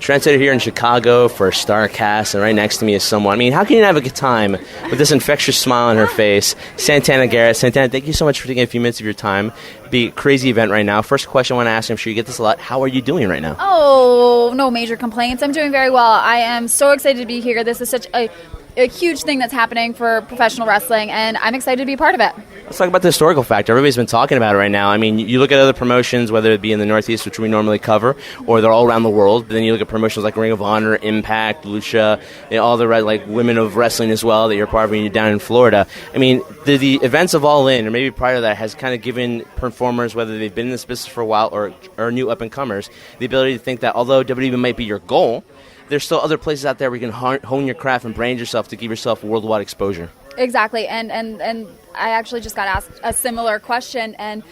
trendsetter here in Chicago for Starcast, and right next to me is someone. I mean, how can you have a good time with this infectious smile on her face? Santana Garrett. Santana, thank you so much for taking a few minutes of your time. Be a crazy event right now. First question I want to ask you, I'm sure you get this a lot. How are you doing right now? Oh, no major complaints. I'm doing very well. I am so excited to be here. This is such a huge thing that's happening for professional wrestling, and I'm excited to be a part of it. Let's talk about the historical factor. Everybody's been talking about it right now. I mean, you look at other promotions, whether it be in the Northeast, which we normally cover, or they're all around the world. But then you look at promotions like Ring of Honor, Impact, Lucha, all the like women of wrestling as well that you're part of when you're down in Florida. I mean, the events of All In, or maybe prior to that, has kind of given performers, whether they've been in this business for a while or new up-and-comers, the ability to think that although WWE might be your goal, there's still other places out there where you can hone your craft and brand yourself to give yourself worldwide exposure. Exactly, and I actually just got asked a similar question, and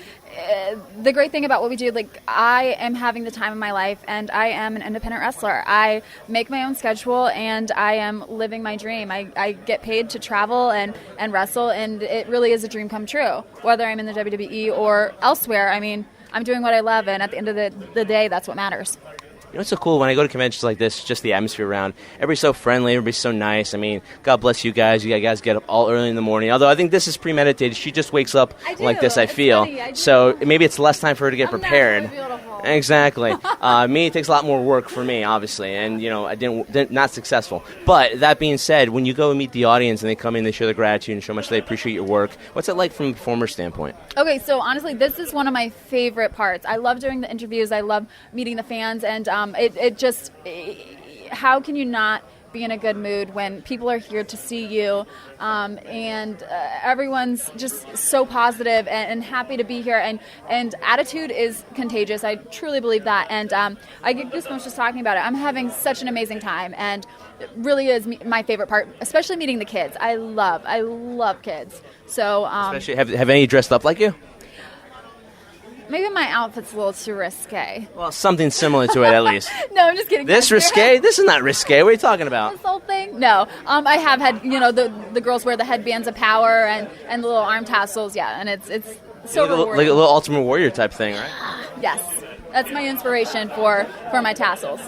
the great thing about what we do, like, I am having the time of my life, and I am an independent wrestler. I make my own schedule, and I am living my dream. I get paid to travel and wrestle, and it really is a dream come true, whether I'm in the WWE or elsewhere. I mean, I'm doing what I love, and at the end of the day, that's what matters. You know what's so cool? When I go to conventions like this, just the atmosphere around, everybody's so friendly, everybody's so nice. I mean, God bless you guys. You guys get up all early in the morning. Although I think this is premeditated. She just wakes up like this, I feel. So maybe it's less time for her to get prepared. Exactly. Me, it takes a lot more work for me, obviously, and I didn't not successful. But that being said, when you go and meet the audience and they come in, they show their gratitude and show how much they appreciate your work. What's it like from a performer standpoint? Okay, so honestly, this is one of my favorite parts. I love doing the interviews. I love meeting the fans, and how can you not be in a good mood when people are here to see you, and everyone's just so positive and happy to be here, and attitude is contagious. I truly believe that, and I get goosebumps just talking about it. I'm having such an amazing time, and it really is my favorite part, especially meeting the kids. I love kids. So especially have any dressed up like you? Maybe my outfit's a little too risque. Well, something similar to it, at least. No, I'm just kidding. This risque? This is not risque. What are you talking about? This whole thing? No. I have had, the girls wear the headbands of power and the little arm tassels. Yeah, and it's so rewarding. Like a little Ultimate Warrior type thing, right? Yes. That's my inspiration for my tassels.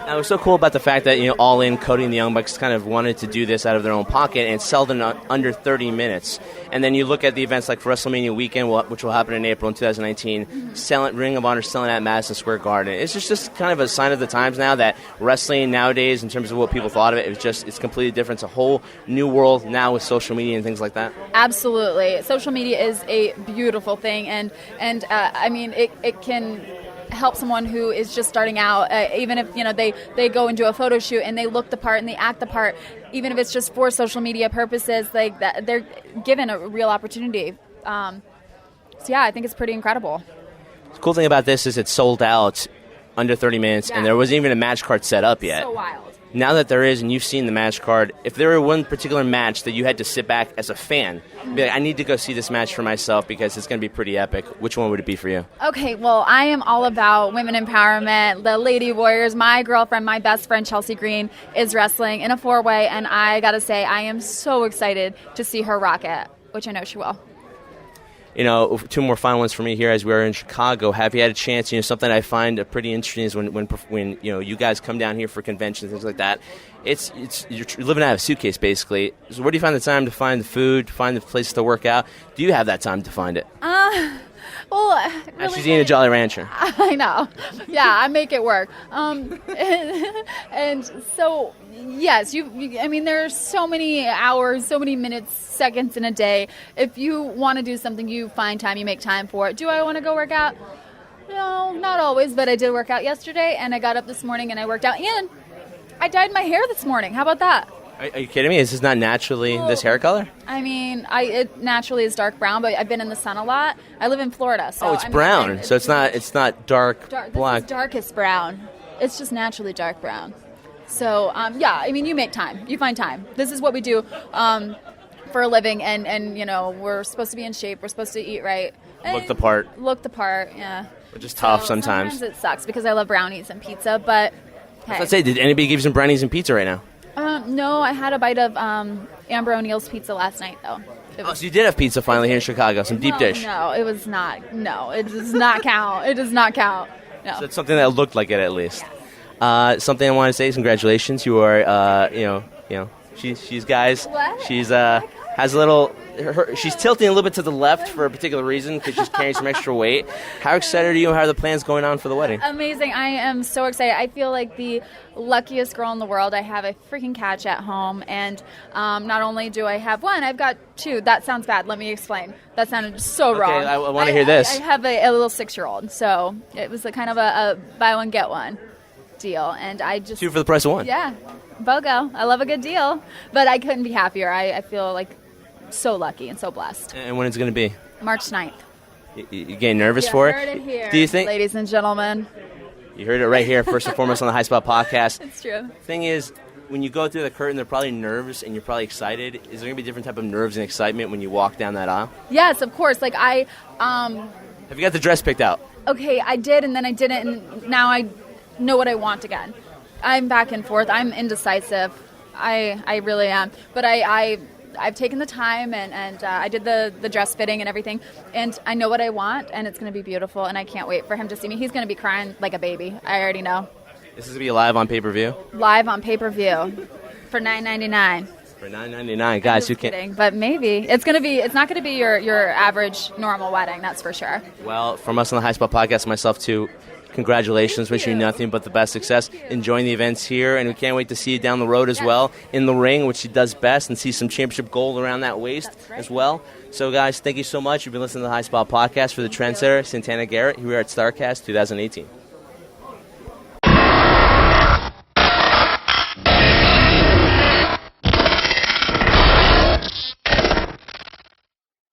Now, what's so cool about the fact that, All In, Cody and the Young Bucks kind of wanted to do this out of their own pocket and sell in under 30 minutes. And then you look at the events like WrestleMania weekend, which will happen in April in 2019, Ring of Honor selling at Madison Square Garden. It's just kind of a sign of the times now that wrestling nowadays, in terms of what people thought of it, it's completely different. It's a whole new world now with social media and things like that. Absolutely. Social media is a beautiful thing, and I mean, it can help someone who is just starting out, even if they go and do a photo shoot and they look the part and they act the part, even if it's just for social media purposes, like that, they're given a real opportunity. So yeah, I think it's pretty incredible. The cool thing about this is it's sold out under 30 minutes, and there wasn't even a match card set up yet. So wild. Now that there is, and you've seen the match card, if there were one particular match that you had to sit back as a fan, be like, I need to go see this match for myself because it's going to be pretty epic, which one would it be for you? Okay, well, I am all about women empowerment, the Lady Warriors. My girlfriend, my best friend, Chelsea Green, is wrestling in a 4-way, and I got to say, I am so excited to see her rock it, which I know she will. Two more final ones for me here as we are in Chicago. Have you had a chance? Something I find pretty interesting is when you guys come down here for conventions, things like that. It's you're living out of a suitcase basically. So where do you find the time to find the food, find the place to work out? Do you have that time to find it? Well, really, she's eating a Jolly Rancher. I know. Yeah, I make it work. And so, yes, I mean, there are so many hours, so many minutes, seconds in a day. If you want to do something, you find time, you make time for it. Do I want to go work out? No, not always, but I did work out yesterday, and I got up this morning and I worked out, and I dyed my hair this morning. How about that? Are you kidding me? Is this not naturally this hair color? I mean, it naturally is dark brown, but I've been in the sun a lot. I live in Florida, so it's brown. So it's not dark black. This is darkest brown. It's just naturally dark brown. So yeah, I mean, you make time. You find time. This is what we do for a living, and we're supposed to be in shape. We're supposed to eat right. Look the part. Look the part. Yeah. Which is tough sometimes. Sometimes it sucks because I love brownies and pizza, but hey. Let's say, did anybody give you some brownies and pizza right now? No, I had a bite of Amber O'Neill's pizza last night, though. So you did have pizza finally here in Chicago, some deep dish. No, it was not. No, it does not count. It does not count. No. So it's something that looked like it at least. Yes. Something I want to say is congratulations. You are, she's guys. What? She's has a little. She's tilting a little bit to the left for a particular reason because she's carrying some extra weight. How excited are you? How are the plans going on for the wedding? Amazing. I am so excited. I feel like the luckiest girl in the world. I have a freaking catch at home, and not only do I have one, I've got two. That sounds bad. Let me explain. That sounded so wrong. I want to hear this. I have a little 6-year-old, so it was a kind of a buy one, get one deal, and I just... 2 for the price of 1. Yeah. BOGO. I love a good deal, but I couldn't be happier. I feel like so lucky and so blessed. And when it's going to be? March 9th. You getting nervous for it? Heard it here, do you think, ladies and gentlemen? You heard it right here, first and foremost on the High Spot Podcast. It's true. Thing is, when you go through the curtain, they're probably nervous and you're probably excited. Is there going to be different type of nerves and excitement when you walk down that aisle? Yes, of course. Like Have you got the dress picked out? Okay, I did, and then I didn't, and now I know what I want again. I'm back and forth. I'm indecisive. I really am. But I've taken the time, and I did the dress fitting and everything, and I know what I want, and it's going to be beautiful, and I can't wait for him to see me. He's going to be crying like a baby. I already know. This is going to be live on pay-per-view? Live on pay-per-view for $9.99. For $9.99, guys, you can. Kidding, but maybe it's going to be. It's not going to be your average normal wedding. That's for sure. Well, from us on the High Spot Podcast, myself too. Congratulations. Wish you nothing but the best success. Enjoying the events here, and we can't wait to see you down the road as well in the ring, which she does best, and see some championship gold around that waist as well. So, guys, thank you so much. You've been listening to the High Spot Podcast for the trendsetter, Santana Garrett, here at Starcast 2018.